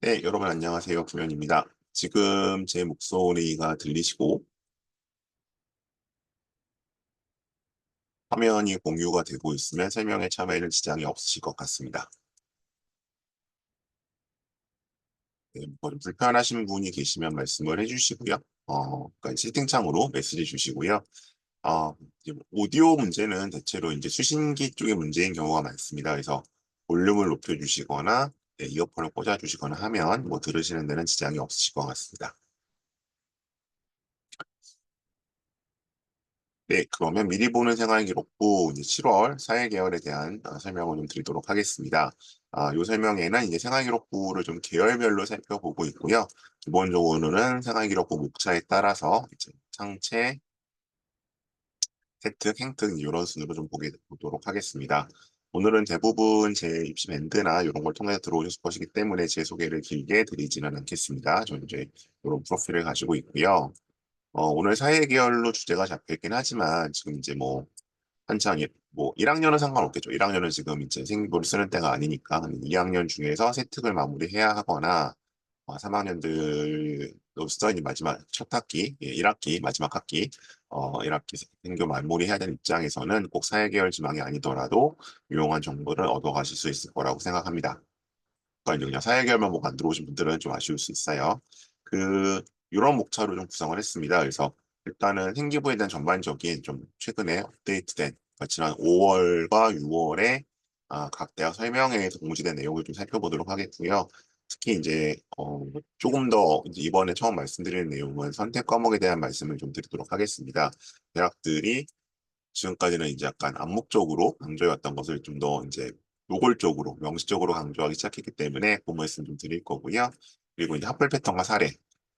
네, 여러분 안녕하세요. 김현입니다. 지금 제 목소리가 들리시고 화면이 공유가 되고 있으면 설명에 참여에는 지장이 없으실 것 같습니다. 네, 뭐좀 불편하신 분이 계시면 말씀을 해주시고요. 그러니까 채팅창으로 메시지 주시고요. 이제 오디오 문제는 대체로 이제 수신기 쪽의 문제인 경우가 많습니다. 그래서 볼륨을 높여주시거나 네, 이어폰을 꽂아주시거나 하면 뭐 들으시는 데는 지장이 없으실 것 같습니다. 네, 그러면 미리 보는 생활기록부 이제 7월 사회계열에 대한 설명을 좀 드리도록 하겠습니다. 이 설명에는 이제 생활기록부를 좀 계열별로 살펴보고 있고요. 기본적으로는 생활기록부 목차에 따라서 이제 상체, 세특, 행특 이런 순으로 좀 보도록 하겠습니다. 오늘은 대부분 제 입시 밴드나 이런 걸 통해서 들어오셨을 것이기 때문에 제 소개를 길게 드리지는 않겠습니다. 저는 이제 이런 프로필을 가지고 있고요. 오늘 사회계열로 주제가 잡혀있긴 하지만 지금 이제 뭐 한창 뭐 1학년은 상관없겠죠. 1학년은 지금 이제 생기부를 쓰는 때가 아니니까 2학년 중에서 세특을 마무리해야 하거나 3학년들도 스터디 마지막 첫 학기, 1학기 마지막 학기, 1학기 생교 마무리해야 되는 입장에서는 꼭 사회계열 지망이 아니더라도 유용한 정보를 얻어가실 수 있을 거라고 생각합니다. 그러니까 그냥 사회계열만 보고 안 들어오신 분들은 좀 아쉬울 수 있어요. 그 이런 목차로 좀 구성을 했습니다. 그래서 일단은 생기부에 대한 전반적인 좀 최근에 업데이트된 지난 5월과 6월에 각 대학 설명회에서 공지된 내용을 좀 살펴보도록 하겠고요. 특히 이제 조금 더 이제 이번에 처음 말씀드리는 내용은 선택 과목에 대한 말씀을 좀 드리도록 하겠습니다. 대학들이 지금까지는 이제 약간 암묵적으로 강조해왔던 것을 좀 더 이제 노골적으로 명시적으로 강조하기 시작했기 때문에 그 말씀 좀 드릴 거고요. 그리고 이제 합불 패턴과 사례.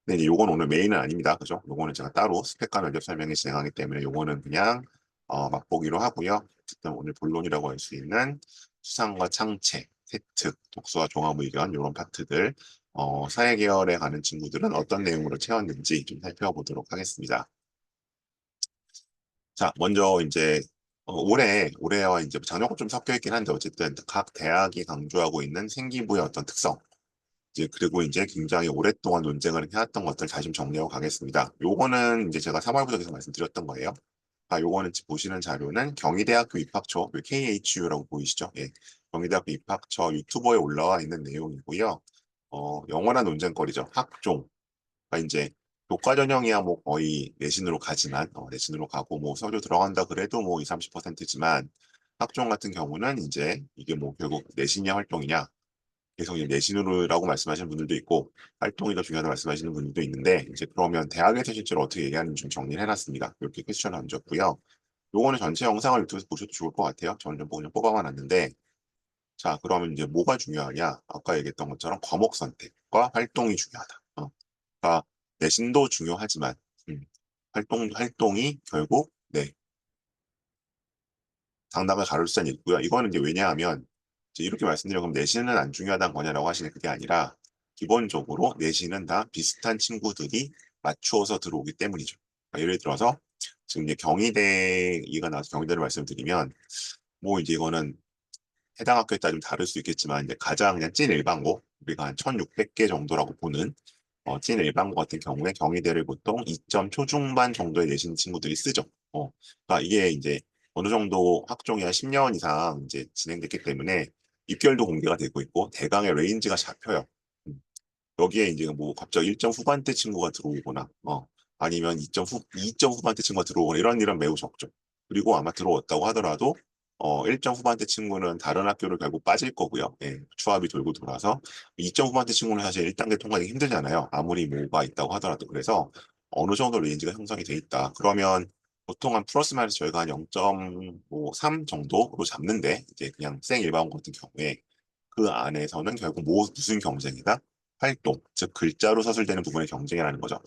근데 이제 요건 오늘 메인은 아닙니다. 그죠? 요거는 제가 따로 스펙과 면접 설명에 진행하기 때문에 요거는 그냥 맛보기로 하고요. 어쨌든 오늘 본론이라고 할 수 있는 수상과 창체, 세특, 독서와 종합 의견 이런 파트들 사회계열에 가는 친구들은 어떤 내용으로 채웠는지 좀 살펴보도록 하겠습니다. 자, 먼저 이제 올해와 이제 작년과 좀 섞여 있긴 한데 어쨌든 각 대학이 강조하고 있는 생기부의 어떤 특성, 이제 그리고 이제 굉장히 오랫동안 논쟁을 해왔던 것들 다시 좀 정리하고 가겠습니다. 요거는 이제 제가 3월부터 계속 말씀드렸던 거예요. 요거는 지금 보시는 자료는 경희대학교 입학처 KHU라고 보이시죠? 예, 경희대학교 입학처 유튜버에 올라와 있는 내용이고요. 영원한 논쟁거리죠. 학종. 그러니까 이제 교과 전형이야 뭐 거의 내신으로 가지만 내신으로 가고 뭐 서류 들어간다 그래도 뭐 2, 30%지만 학종 같은 경우는 이제 이게 뭐 결국 내신이냐 활동이냐 계속 이제 내신으로라고 말씀하시는 분들도 있고 활동이 더 중요하다고 말씀하시는 분들도 있는데 이제 그러면 대학에서 실제로 어떻게 얘기하는지 좀 정리를 해놨습니다. 이렇게 퀘스천을 얹었고요. 요거는 전체 영상을 유튜브에서 보셔도 좋을 것 같아요. 저는 좀 그냥 뽑아만 놨는데 자 그러면 이제 뭐가 중요하냐 아까 얘기했던 것처럼 과목 선택과 활동이 중요하다. 그러니까 내신도 중요하지만 음, 활동이 결국 네 당락을 가를 수는 있고요. 이거는 이제 왜냐하면 이제 이렇게 말씀드리면 그럼 내신은 안 중요하다는 거냐라고 하시는 그게 아니라 기본적으로 내신은 다 비슷한 친구들이 맞추어서 들어오기 때문이죠. 그러니까 예를 들어서 지금 이제 경희대 얘기가 나와서 경희대를 말씀드리면 뭐 이제 이거는 해당 학교에 따라 좀 다를 수 있겠지만 이제 가장 그냥 찐 일반고 우리가 한 1,600개 정도라고 보는 찐 일반고 같은 경우에 경희대를 보통 2점 초중반 정도의 내신 친구들이 쓰죠. 그러니까 이게 이제 어느 정도 학종이 한 10년 이상 이제 진행됐기 때문에 입결도 공개가 되고 있고 대강의 레인지가 잡혀요. 음, 여기에 이제 뭐 갑자기 1점 후반대 친구가 들어오거나 아니면 2점 후반대 친구가 들어오거나 이런 일은 매우 적죠. 그리고 아마 들어왔다고 하더라도 1점 후반대 친구는 다른 학교를 결국 빠질 거고요. 예, 추합이 돌고 돌아서 2점 후반대 친구는 사실 1단계 통과하기 힘들잖아요. 아무리 뭐가 있다고 하더라도 그래서 어느 정도 레인지가 형성이 돼 있다. 그러면 보통 한 플러스 마이너스 저희가 한 0.3 정도로 잡는데 이제 그냥 생 일반고 같은 경우에 그 안에서는 결국 무슨 경쟁이다? 활동, 즉 글자로 서술되는 부분의 경쟁이라는 거죠.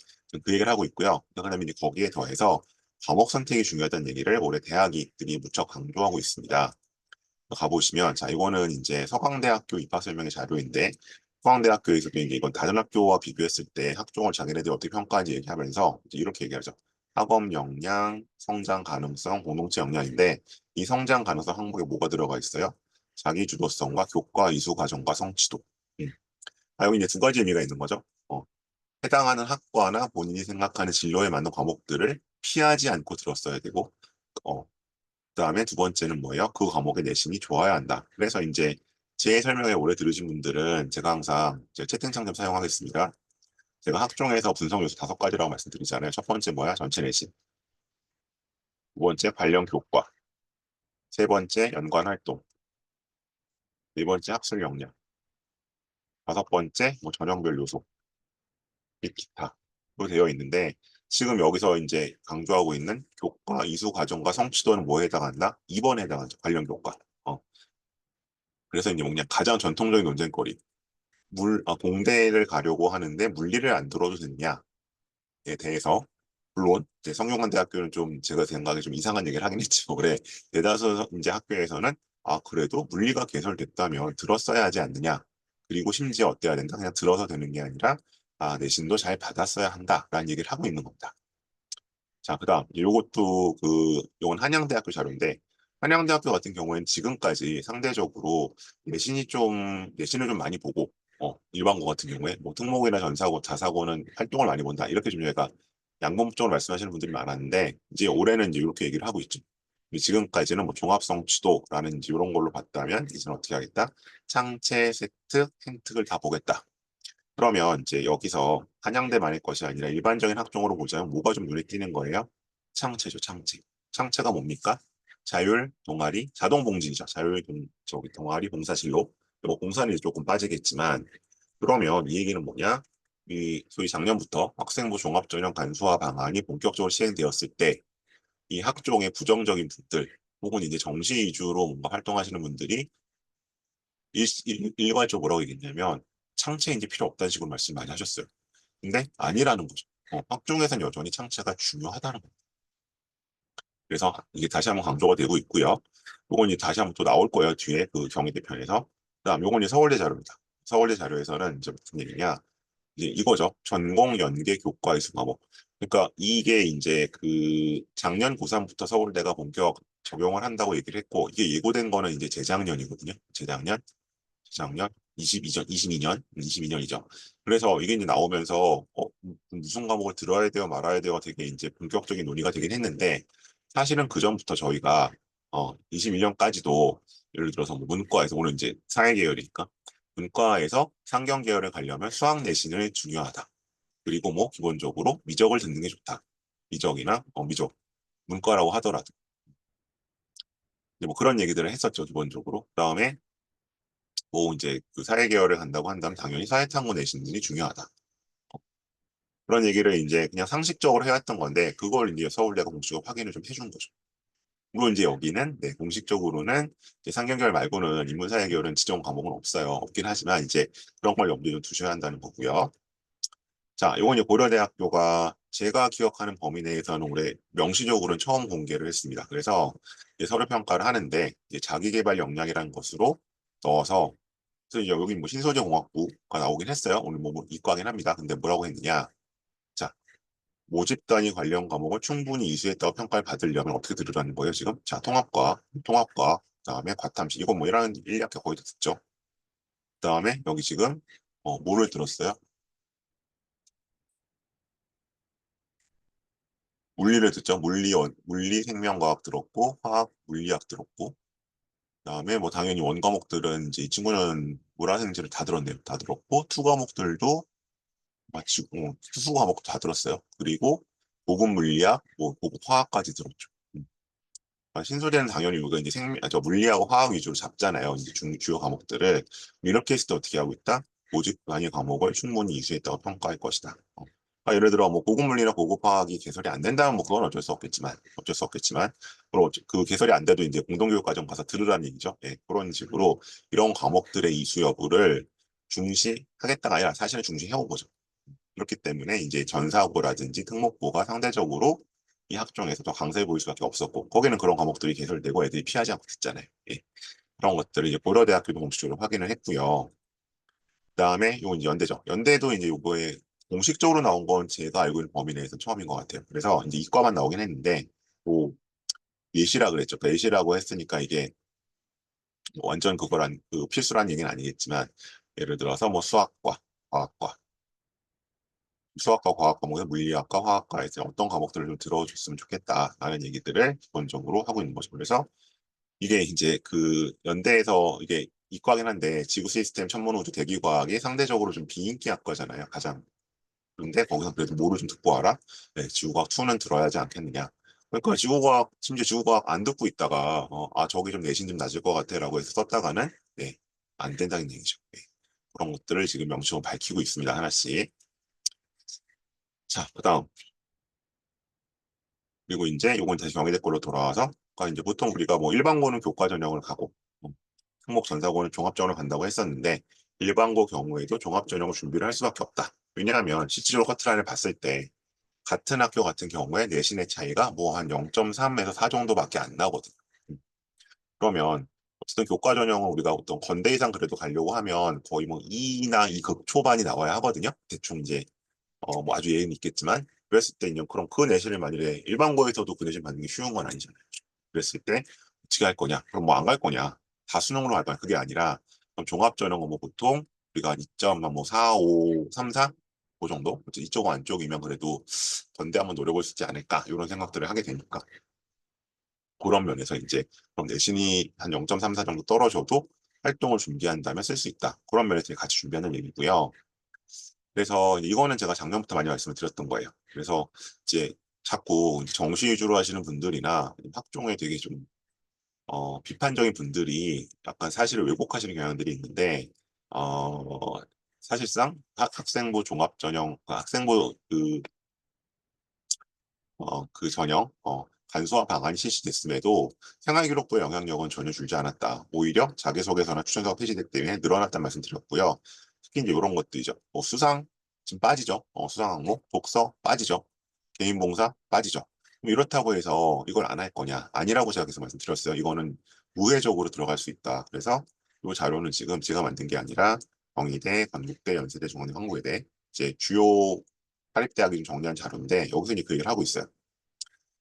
그 얘기를 하고 있고요. 그다음에 이제 거기에 더해서 과목 선택이 중요하다는 얘기를 올해 대학이들이 무척 강조하고 있습니다. 가보시면 자 이거는 이제 서강대학교 입학 설명의 자료인데 서강대학교에서도 이제 이건 다른 학교와 비교했을 때 학종을 자기네들이 어떻게 평가하는지 얘기하면서 이제 이렇게 얘기하죠. 학업 역량, 성장 가능성, 공동체 역량인데 이 성장 가능성 항목에 뭐가 들어가 있어요? 자기 주도성과 교과 이수 과정과 성취도. 음. 여기 이제 두 가지 의미가 있는 거죠. 해당하는 학과나 본인이 생각하는 진로에 맞는 과목들을 피하지 않고 들었어야 되고, 어, 그다음에 두 번째는 뭐예요? 그 과목의 내신이 좋아야 한다. 그래서 이제 제 설명회 오래 들으신 분들은 제가 항상 이제 채팅창 좀 사용하겠습니다. 제가 학종에서 분석 요소 5가지라고 말씀드리잖아요. 첫 번째 뭐야? 전체 내신. 두 번째 관련 교과. 세 번째 연관 활동. 네 번째 학술 역량. 다섯 번째 뭐 전형별 요소 및 기타로 되어 있는데 지금 여기서 이제 강조하고 있는 교과 이수 과정과 성취도는 뭐에 해당한다? 2번에 해당하죠. 관련 교과. 그래서 이제 뭐냐 가장 전통적인 논쟁거리. 공대를 가려고 하는데 물리를 안 들어도 되느냐에 대해서 물론 이제 성균관대학교는 좀 제가 생각에 좀 이상한 얘기를 하긴 했지 올해 대다수 이제 학교에서는 그래도 물리가 개설됐다면 들었어야 하지 않느냐 그리고 심지어 어때야 된다 그냥 들어서 되는 게 아니라 내신도 잘 받았어야 한다라는 얘기를 하고 있는 겁니다. 자, 그다음 요것도 요건 한양대학교 자료인데 한양대학교 같은 경우에는 지금까지 상대적으로 내신을 좀 많이 보고 일반고 같은 경우에 뭐 특목이나 전사고, 자사고는 활동을 많이 본다. 이렇게 좀 저희가 양분적으로 말씀하시는 분들이 많았는데 이제 올해는 이제 이렇게 얘기를 하고 있죠. 지금까지는 뭐 종합성취도라는 이제 이런 걸로 봤다면 이제는 어떻게 하겠다? 창체, 세트, 행특을 다 보겠다. 그러면 이제 여기서 한양대만의 것이 아니라 일반적인 학종으로 보자면 뭐가 좀 눈에 띄는 거예요? 창체죠, 창체. 창체가 뭡니까? 자율, 동아리, 자동봉진이죠. 동아리, 봉사진로. 뭐 봉사는 이제 조금 빠지겠지만 그러면 이 얘기는 뭐냐? 소위 작년부터 학생부 종합전형 간소화 방안이 본격적으로 시행되었을 때 이 학종의 부정적인 분들 혹은 이제 정시 위주로 뭔가 활동하시는 분들이 일괄적으로 뭐라고 얘기했냐면 창체 이제 필요 없다는 식으로 말씀 많이 하셨어요. 근데 아니라는 거죠. 학종에서는 여전히 창체가 중요하다는 거예요. 그래서 이게 다시 한번 강조가 되고 있고요. 요건 이제 다시 한번 또 나올 거예요. 뒤에 그 경희대 편에서. 그다음 요건 이제 서울대 자료입니다. 서울대 자료에서는 이제 무슨 얘기냐? 이제 이거죠. 전공 연계 교과 이수 과목. 그러니까 이게 이제 작년 고3부터 서울대가 본격 적용을 한다고 얘기를 했고 이게 예고된 거는 이제 재작년이거든요. 재작년 22년이죠. 그래서 이게 이제 나오면서 무슨 과목을 들어야 돼요, 말아야 돼요, 되게 이제 본격적인 논의가 되긴 했는데 사실은 그 전부터 저희가 21년까지도 예를 들어서 뭐 문과에서 오늘 이제 사회계열이니까 문과에서 상경계열에 가려면 수학 내신을 중요하다. 그리고 뭐 기본적으로 미적을 듣는 게 좋다. 미적이나 미적 문과라고 하더라도 뭐 그런 얘기들을 했었죠 기본적으로. 그다음에 뭐 이제 사회 계열을 간다고 한다면 당연히 사회탐구 내신들이 중요하다. 그런 얘기를 이제 그냥 상식적으로 해왔던 건데 그걸 이제 서울대가 공식적으로 확인을 좀 해준 거죠. 물론 이제 여기는 공식적으로는 이제 상경계열 말고는 인문사회 계열은 지정 과목은 없어요. 없긴 하지만 이제 그런 걸 염두에 좀 두셔야 한다는 거고요. 자, 이건 이제 고려대학교가 제가 기억하는 범위 내에서는 올해 명시적으로는 처음 공개를 했습니다. 그래서 이제 서류 평가를 하는데 이제 자기개발 역량이라는 것으로 넣어서 그래서 여기 뭐 신소재공학부가 나오긴 했어요. 오늘 뭐 이과긴 합니다. 근데 뭐라고 했느냐? 자, 모집 단위 관련 과목을 충분히 이수했다고 평가를 받으려면 어떻게 들으라는 거예요, 지금? 자, 통합과, 그다음에 과탐시. 이건 뭐 1학기 거의 다 듣죠. 그다음에 여기 지금 뭐를 들었어요? 물리를 듣죠. 물리 생명과학 들었고, 화학, 물리학 들었고, 그다음에 뭐 당연히 원 과목들은 이제 이 친구는 물화생지를 다 들었네요. 다 들었고, 투 과목들도 마치고 수수 과목 다 들었어요. 그리고 고급 물리학, 뭐 고급 화학까지 들었죠. 신소재는 당연히 우리가 이제 물리하고 화학 위주로 잡잖아요. 이제 주요 과목들을 이렇게 했을 때 어떻게 하고 있다? 모집 단위 과목을 충분히 이수했다고 평가할 것이다. 예를 들어 뭐 고급 물리나 고급 화학이 개설이 안 된다면 뭐 그건 어쩔 수 없겠지만 그리고 그 개설이 안 돼도 이제 공동교육 과정 가서 들으라는 얘기죠. 그런 식으로 이런 과목들의 이수 여부를 중시하겠다가 아니라 사실은 중시해온 거죠. 그렇기 때문에 이제 전사고라든지 특목고가 상대적으로 이 학종에서 더 강세해 보일 수밖에 없었고 거기는 그런 과목들이 개설되고 애들이 피하지 않고 듣잖아요. 그런 것들을 이제 고려대학교도 공식적으로 확인을 했고요. 그다음에 요건 이제 연대죠. 연대도 이제 요거에 공식적으로 나온 건 제가 알고 있는 범위 내에서 처음인 것 같아요. 그래서 이제 이과만 나오긴 했는데 뭐 예시라 그랬죠. 예시라고 했으니까 이게 완전 필수란 얘기는 아니겠지만 예를 들어서 뭐 수학과 과학과, 수학과, 과학 과목에 물리학과, 화학과에서 어떤 과목들을 좀 들어줬으면 좋겠다라는 얘기들을 기본적으로 하고 있는 거죠. 그래서 이게 이제 그 연대에서 이게 이과긴 한데 지구 시스템 천문우주 대기과학이 상대적으로 좀 비인기 학과잖아요. 가장. 그런데 거기서 그래도 뭐를 좀 듣고 와라. 네, 지구과학 2는 들어야 하지 않겠느냐. 그러니까 지구과학 심지어 지구과학 안 듣고 있다가 저기 좀 내신 좀 낮을 것 같아라고 해서 썼다가는 네, 안 된다는 얘기죠. 네. 그런 것들을 지금 명시적으로 밝히고 있습니다. 하나씩. 자, 그다음 그리고 이제 요건 다시 경희대 걸로 돌아와서 그러니까 이제 보통 우리가 뭐 일반고는 교과 전형을 가고 특목 전사고는 종합전형을 간다고 했었는데 일반고 경우에도 종합전형을 준비를 할 수밖에 없다. 왜냐하면 실질적으로 커트라인을 봤을 때 같은 학교 같은 경우에 내신의 차이가 뭐 한 0.3에서 4 정도밖에 안 나거든요. 음. 그러면 어쨌든 교과 전형은 우리가 어떤 건대 이상 그래도 가려고 하면 거의 뭐 2나 2극 초반이 나와야 하거든요. 대충 이제 뭐 아주 예의는 있겠지만 그랬을 때 이제 그럼 그 내신을 만일에 일반고에서도 그 내신 받는 게 쉬운 건 아니잖아요. 그랬을 때 어떻게 할 거냐? 그럼 뭐 안 갈 거냐? 다 수능으로 갈 거냐? 그게 아니라 그럼 종합전형은 뭐 보통 우리가 2점 뭐 4, 5, 3, 4? 그 정도? 이쪽 안쪽이면 그래도 건대 한번 노려볼 수 있지 않을까? 이런 생각들을 하게 되니까 그런 면에서 이제 그럼 내신이 한 0.34 정도 떨어져도 활동을 준비한다면 쓸 수 있다. 그런 면에서 같이 준비하는 얘기고요. 그래서 이거는 제가 작년부터 많이 말씀을 드렸던 거예요. 그래서 이제 자꾸 정시 위주로 하시는 분들이나 학종에 되게 좀 비판적인 분들이 약간 사실을 왜곡하시는 경향들이 있는데 어, 사실상 학생부 종합전형, 학생부 그 전형 간소화 방안이 실시됐음에도 생활기록부의 영향력은 전혀 줄지 않았다. 오히려 자기소개서나 추천서가 폐지됐기 때문에 늘어났다는 말씀드렸고요. 특히 이제 이런 것들이죠. 수상 지금 빠지죠. 수상 항목, 독서 빠지죠. 개인 봉사 빠지죠. 그럼 이렇다고 해서 이걸 안 할 거냐? 아니라고 제가 계속 말씀드렸어요. 이거는 우회적으로 들어갈 수 있다. 그래서 이 자료는 지금 제가 만든 게 아니라 경희대, 건국대, 연세대, 중앙대, 한국외대 이제 주요 사립대학이 좀 정리한 자료인데 여기서 이제 그 얘기를 하고 있어요.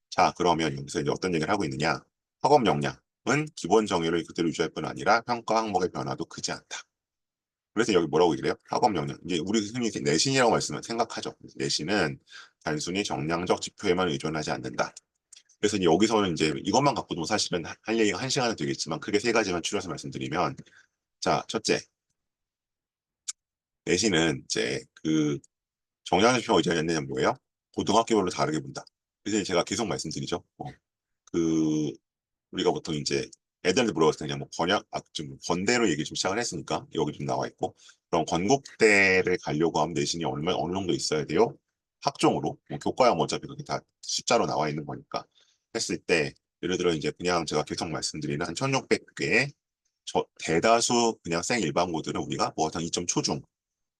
자, 그러면 여기서 이제 어떤 얘기를 하고 있느냐? 학업 역량은 기본 정의를 그대로 유지할 뿐 아니라 평가 항목의 변화도 크지 않다. 그래서 여기 뭐라고 얘기를 해요? 학업 역량. 이제 우리 흔히 내신이라고 말씀을 생각하죠. 내신은 단순히 정량적 지표에만 의존하지 않는다. 그래서 이제 여기서는 이제 이것만 갖고도 사실은 할 얘기가 한 시간은 되겠지만 크게 세 가지만 추려서 말씀드리면 자, 첫째, 내신은 이제 그 정량적 지표가 의존하지 않느냐 뭐예요? 고등학교별로 다르게 본다. 그래서 제가 계속 말씀드리죠. 그 우리가 보통 이제 애들한테 물어봤을 때 그냥 뭐 좀 건대로 얘기 좀 시작을 했으니까 여기 좀 나와 있고 그럼 건국대를 가려고 하면 내신이 어느 정도 있어야 돼요? 학종으로 뭐 교과야 뭐 어차피 그게 다 숫자로 나와 있는 거니까 했을 때 예를 들어 이제 그냥 제가 계속 말씀드리는 한 1600개의 대다수 그냥 생 일반고들은 우리가 뭐한 2점 초중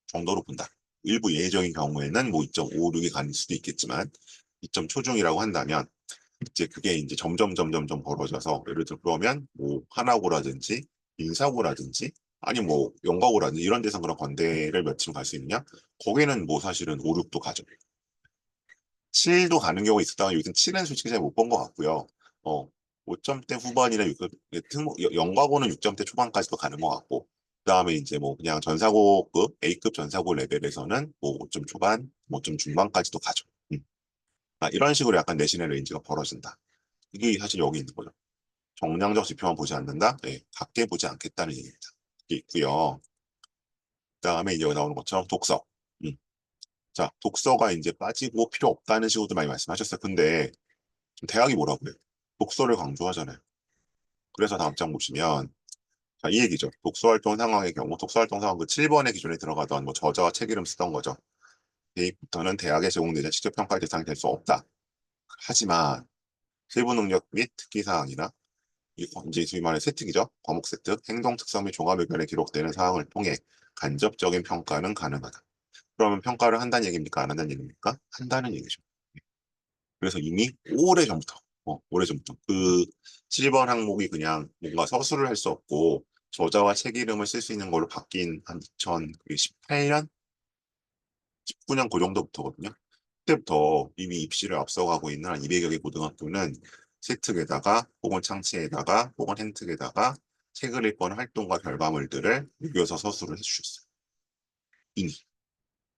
정도로 본다. 일부 예외적인 경우에는 뭐 2.56이 가는 수도 있겠지만 2점 초중이라고 한다면 이제 그게 이제 점점 벌어져서 예를 들어 그러면 뭐 하나고라든지 인사고라든지 아니 뭐 연가고라든지 이런 데서 그런 건대를 며칠 갈 수 있느냐? 거기는 뭐 사실은 5, 6도 가죠. 7도 가는 경우가 있었다가 요즘 7은 솔직히 잘 못 본 것 같고요. 5점대 후반이나 6, 연가고는 6점대 초반까지도 가는 것 같고 그다음에 이제 뭐 그냥 전사고급 A급 전사고 레벨에서는 뭐 5점 초반, 5점 중반까지도 가죠. 이런 식으로 약간 내신의 레인지가 벌어진다. 이게 사실 여기 있는 거죠. 정량적 지표만 보지 않는다? 네, 각계 보지 않겠다는 얘기입니다. 이게 있고요. 그다음에 이제 여기 나오는 것처럼 독서. 음. 자, 독서가 이제 빠지고 필요 없다는 식으로도 많이 말씀하셨어요. 근데 대학이 뭐라고 해요? 독서를 강조하잖아요. 그래서 다음 장 보시면 자, 이 얘기죠. 독서활동 상황의 경우 독서활동 상황 그 7번에 기존에 들어가던 뭐 저자와 책 이름 쓰던 거죠. 대입부터는 대학에 제공되는 직접 평가의 대상이 될 수 없다. 하지만 세부 능력 및 특기 사항이나 이제 소위 말해 세특이죠. 과목 세특, 행동 특성 및 종합 의견에 기록되는 사항을 통해 간접적인 평가는 가능하다. 그러면 평가를 한다는 얘기입니까? 안 한다는 얘기입니까? 한다는 얘기죠. 그래서 이미 오래전부터, 오래전부터 그 7번 항목이 그냥 뭔가 서술을 할 수 없고 저자와 책 이름을 쓸 수 있는 걸로 바뀐 한 2018년, 19년 그 정도부터거든요. 그때부터 이미 입시를 앞서가고 있는 한 200여 개 고등학교는 세특에다가 혹은 창체에다가 혹은 행특에다가 책을 읽거나 활동과 결과물들을 녹여서 서술을 해주셨어요. 이미.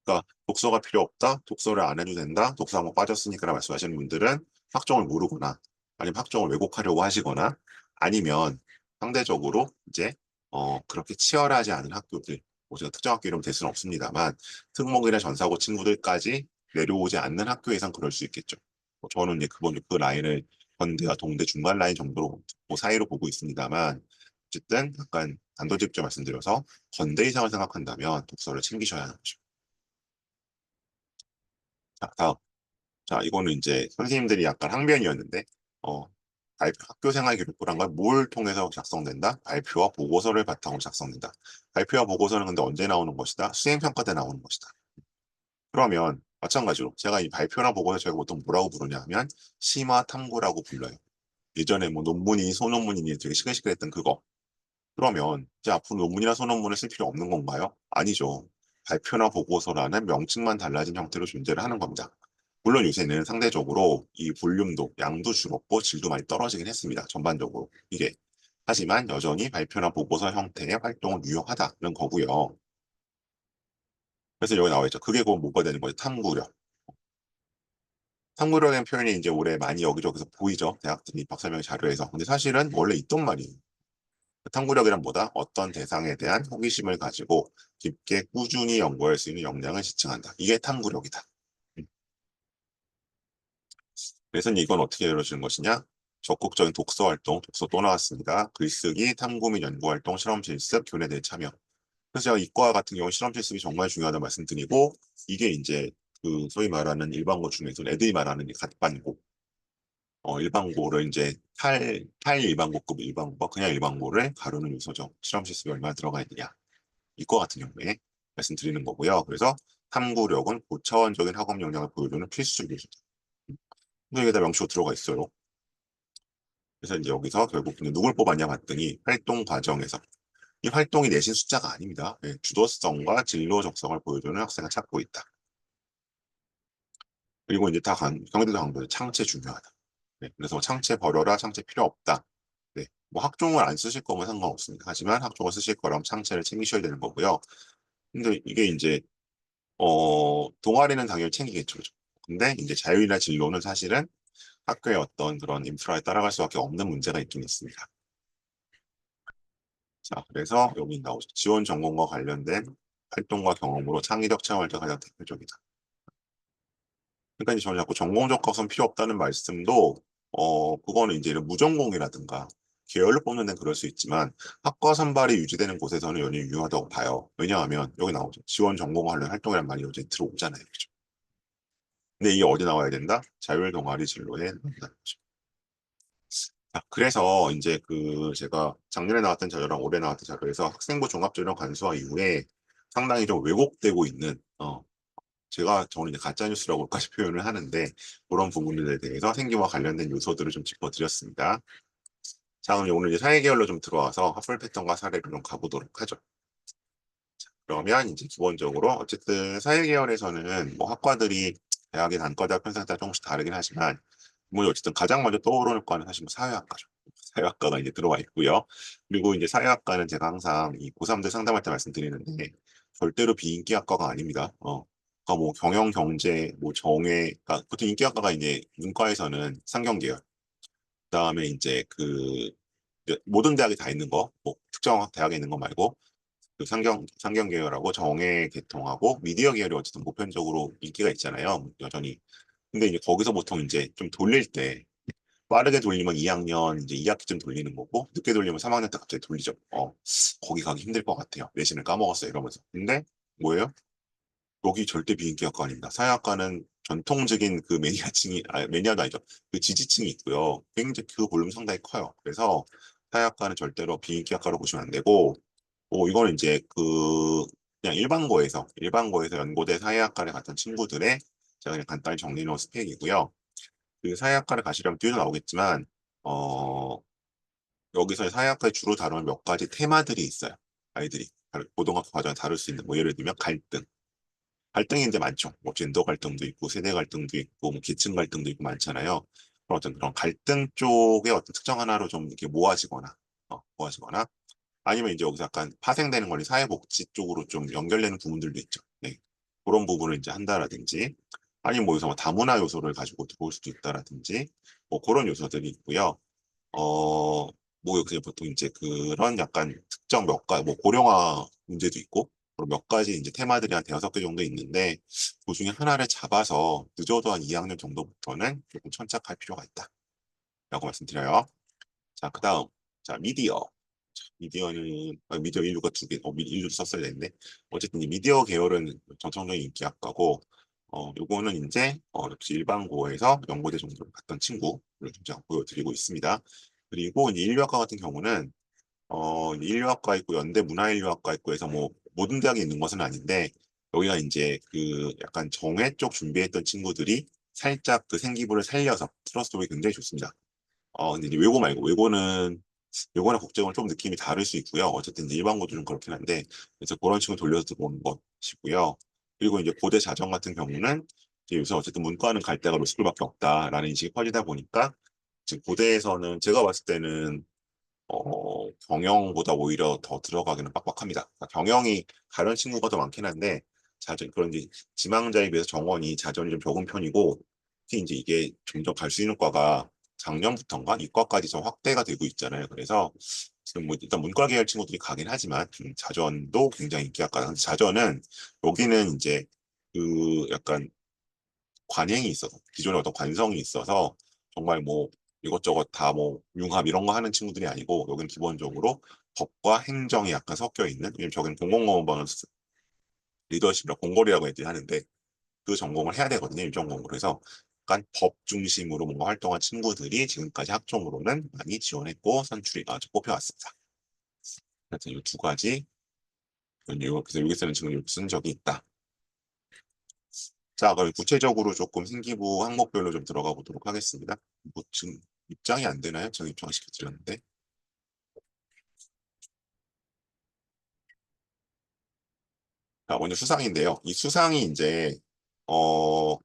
그러니까 독서가 필요 없다, 독서를 안 해도 된다, 독서 한번 빠졌으니까 말씀하시는 분들은 학종을 모르거나 아니면 학종을 왜곡하려고 하시거나 아니면 상대적으로 이제 그렇게 치열하지 않은 학교들, 뭐 제가 특정 학교 이름 될 수는 없습니다만 특목이나 전사고 친구들까지 내려오지 않는 학교 이상 그럴 수 있겠죠. 저는 이제 그 라인을 건대와 동대 중간 라인 정도로 뭐 사이로 보고 있습니다만 어쨌든 약간 단도직입적으로 말씀드려서 건대 이상을 생각한다면 독서를 챙기셔야 하는 거죠. 자, 다음. 자, 이거는 이제 선생님들이 약간 항변이었는데, 어, 학교 생활 기록부란 걸 뭘 통해서 작성된다? 발표와 보고서를 바탕으로 작성된다. 발표와 보고서는 근데 언제 나오는 것이다? 수행평가 때 나오는 것이다. 그러면 마찬가지로 제가 이 발표나 보고서 저희가 보통 뭐라고 부르냐 하면 심화 탐구라고 불러요. 예전에 뭐 논문이 소논문이니 되게 시끌시끌했던 그거. 그러면 이제 앞으로 논문이나 소논문을 쓸 필요 없는 건가요? 아니죠. 발표나 보고서라는 명칭만 달라진 형태로 존재를 하는 겁니다. 물론 요새는 상대적으로 이 볼륨도, 양도 줄었고 질도 많이 떨어지긴 했습니다. 전반적으로. 이게. 하지만 여전히 발표나 보고서 형태의 활동은 유효하다는 거고요. 그래서 여기 나와 있죠. 그게 곧 뭐가 되는 거예요? 탐구력. 탐구력의 표현이 이제 올해 많이 여기저기서 보이죠. 대학들이 박사명 자료에서. 근데 사실은 원래 있던 말이에요. 탐구력이란 뭐다? 어떤 대상에 대한 호기심을 가지고 깊게 꾸준히 연구할 수 있는 역량을 지칭한다. 이게 탐구력이다. 음. 그래서 이건 어떻게 이루어지는 것이냐? 적극적인 독서 활동, 독서 또 나왔습니다. 글쓰기, 탐구 및 연구 활동, 실험 실습, 교내대 참여. 그래서 제가 이과 같은 경우 실험 실습이 정말 중요하다고 말씀드리고 이게 이제 그 소위 말하는 일반고 중에서 애들이 말하는 이 갓반고, 일반고를 이제 탈일반고급 일반고와 그냥 일반고를 가르는 요소죠. 실험 실습이 얼마나 들어가 있느냐. 이과 같은 경우에 말씀드리는 거고요. 그래서 탐구력은 고차원적인 학업 역량을 보여주는 필수 요소다. 근데 이게 다 명시로 들어가 있어요. 그래서 이제 여기서 결국 누굴 뽑았냐 봤더니 활동 과정에서 이 활동이 내신 숫자가 아닙니다. 예, 주도성과 진로 적성을 보여주는 학생을 찾고 있다. 그리고 이제 경희대도 강조해 창체 중요하다. 네, 그래서 창체 버려라, 창체 필요 없다. 네, 뭐 학종을 안 쓰실 거면 상관없습니다. 하지만 학종을 쓰실 거라면 창체를 챙기셔야 되는 거고요. 근데 이게 이제 동아리는 당연히 챙기겠죠. 근데 이제 자율이나 진로는 사실은 학교의 어떤 그런 인프라에 따라갈 수밖에 없는 문제가 있긴 있습니다. 자, 그래서 여기 나오죠. 지원 전공과 관련된 활동과 경험으로 창의력 체험할 때 가장 대표적이다. 그러니까 이제 저는 자꾸 전공적 과선 필요 없다는 말씀도 그거는 이제 이런 무전공이라든가 계열로 뽑는 데는 그럴 수 있지만 학과 선발이 유지되는 곳에서는 연히 유효하다고 봐요. 왜냐하면 여기 나오죠. 지원 전공 관련 활동이란 말이 요즘 들어오잖아요. 그죠? 근데 이게 어디 나와야 된다? 자율 동아리 진로에 나온다는 거죠. 자, 그래서 이제 그 제가 작년에 나왔던 자료랑 올해 나왔던 자료에서 학생부 종합전형 간수화 이후에 상당히 좀 왜곡되고 있는 저는 이제 가짜 뉴스라고까지 표현을 하는데 그런 부분들에 대해서 생기와 관련된 요소들을 좀 짚어드렸습니다. 자, 그럼 오늘 이제 사회계열로 좀 들어와서 학벌 패턴과 사례를 좀 가보도록 하죠. 그러면 이제 기본적으로 어쨌든 사회계열에서는 뭐 학과들이 대학의 단과대학 편성에 따라 조금씩 다르긴 하지만 뭐 어쨌든 가장 먼저 떠오르는 과는 사실 뭐 사회학과죠. 사회학과가 이제 들어와 있고요. 그리고 이제 사회학과는 제가 항상 이 고3들 상담할 때 말씀드리는데 절대로 비인기 학과가 아닙니다. 그러니까 뭐 경영, 경제, 뭐 정외, 그러니까 보통 인기 학과가 이제 문과에서는 상경계열, 그다음에 이제 모든 대학에 다 있는 거, 뭐 특정 대학에 있는 거 말고 그 상경 계열하고 정예 계통하고 미디어 계열이 어쨌든 보편적으로 인기가 있잖아요. 여전히. 근데 이제 거기서 보통 이제 좀 돌릴 때 빠르게 돌리면 2학년 이제 2학기쯤 돌리는 거고 늦게 돌리면 3학년 때 갑자기 돌리죠. 거기 가기 힘들 것 같아요. 내신을 까먹었어요. 이러면서. 근데 뭐예요? 여기 절대 비인기학과 아닙니다. 사회학과는 전통적인 그 매니아층이, 매니아도 아니죠. 그 지지층이 있고요. 굉장히 그 볼륨 상당히 커요. 그래서 사회학과는 절대로 비인기학과로 보시면 안 되고, 이거는 이제 그냥 일반고에서 연고대 사회학과를 갔던 친구들의 제가 그냥 간단히 정리해 놓은 스펙이고요. 그 사회학과를 가시려면 뒤에도 나오겠지만, 어, 여기서 사회학과에 주로 다루는 몇 가지 테마들이 있어요. 아이들이. 고등학교 과정에 다룰 수 있는, 뭐 예를 들면 갈등. 갈등이 이제 많죠. 뭐 젠더 갈등도 있고, 세대 갈등도 있고, 뭐 계층 갈등도 있고 많잖아요. 그런 어떤 그런 갈등 쪽의 어떤 특정 하나로 좀 이렇게 모아지거나, 아니면 이제 여기서 약간 파생되는 거니 사회복지 쪽으로 좀 연결되는 부분들도 있죠. 네. 그런 부분을 이제 한다라든지, 아니면 뭐 여기서 뭐 다문화 요소를 가지고 들어올 수도 있다라든지, 뭐 그런 요소들이 있고요. 뭐 여기서 보통 이제 그런 약간 특정 몇 가지, 뭐 고령화 문제도 있고, 그리고 몇 가지 이제 테마들이 한 대여섯 개 정도 있는데, 그 중에 하나를 잡아서 늦어도 한 2학년 정도부터는 조금 천착할 필요가 있다라고 말씀드려요. 자, 그 다음, 자, 미디어. 미디어는, 미디어 인류가 두 개, 인류 썼어야 되는데, 어쨌든 이 미디어 계열은 전통적인 인기학과고, 요거는 이제, 역시 일반고에서 연고대 정도를 갔던 친구를 좀 보여드리고 있습니다. 그리고 이제 인류학과 같은 경우는, 인류학과 있고, 연대 문화인류학과 있고 해서 뭐, 모든 대학에 있는 것은 아닌데, 여기가 이제 그 약간 정회 쪽 준비했던 친구들이 살짝 그 생기부를 살려서 트러스트 쪽이 굉장히 좋습니다. 근데 이제 외고 말고, 외고나 국제고는 좀 느낌이 다를 수 있고요. 어쨌든 이제 일반고도 좀 그렇긴 한데, 그래서 그런 식으로 돌려서 들어오는 것이고요. 그리고 이제 고대 자정 같은 경우는 이제 요새 어쨌든 문과는 갈 데가 로스쿨밖에 없다라는 인식이 퍼지다 보니까 지금 고대에서는 제가 봤을 때는 경영보다 오히려 더 들어가기는 빡빡합니다. 그러니까 경영이 가려는 친구가 더 많긴 한데 자전 그런 이제 지망자에 비해서 정원이 자전이 좀 적은 편이고 특히 이제 이게 점점 갈 수 있는 과가 작년부터인가 이과까지 좀 확대가 되고 있잖아요. 그래서 지금 뭐 일단 문과 계열 친구들이 가긴 하지만 자전도 굉장히 인기학과다. 근데 자전은 여기는 이제 그 약간 관행이 있어서 기존에 어떤 관성이 있어서 정말 뭐 이것저것 다 뭐 융합 이런 거 하는 친구들이 아니고 여기는 기본적으로 법과 행정이 약간 섞여 있는 왜냐면 저기는 공공법원 리더십이라 공거리라고 애들이 하는데 그 전공을 해야 되거든요 일전공으로 해서 약간 법 중심으로 뭔가 활동한 친구들이 지금까지 학종으로는 많이 지원했고 선출이 뽑혀왔습니다. 그래서 이 두 가지 그래서 여기서는 지금 이렇게 쓴 적이 있다. 자, 그럼 구체적으로 조금 생기부 항목별로 좀 들어가 보도록 하겠습니다. 뭐 지금 입장이 안 되나요? 제가 입장시켜 드렸는데. 자, 먼저 수상인데요. 이 수상이 이제 어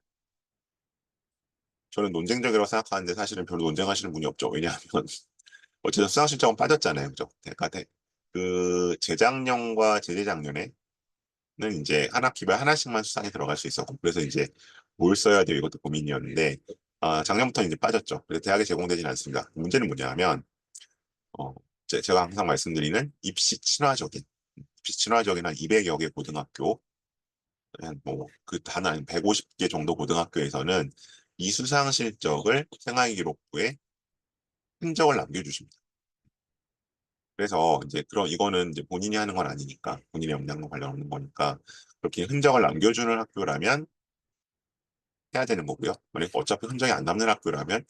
저는 논쟁적이라고 생각하는데 사실은 별로 논쟁하시는 분이 없죠. 왜냐하면 어쨌든 수상 실적은 빠졌잖아요. 그죠? 그 재작년과 재재작년에는 이제 한 학기별 하나씩만 수상이 들어갈 수 있었고 그래서 이제 뭘 써야 돼요? 이것도 고민이었는데 작년부터 이제 빠졌죠. 그래서 대학에 제공되지는 않습니다. 문제는 뭐냐면 어, 제가 항상 말씀드리는 입시 친화적인 한 200여 개 고등학교, 뭐그 단 한 150개 정도 고등학교에서는 이 수상 실적을 생활기록부에 흔적을 남겨주십니다. 그래서 이제 그런 이거는 이제 본인이 하는 건 아니니까 본인의 역량과 관련 없는 거니까 그렇게 흔적을 남겨주는 학교라면 해야 되는 거고요. 만약 어차피 흔적이 안 남는 학교라면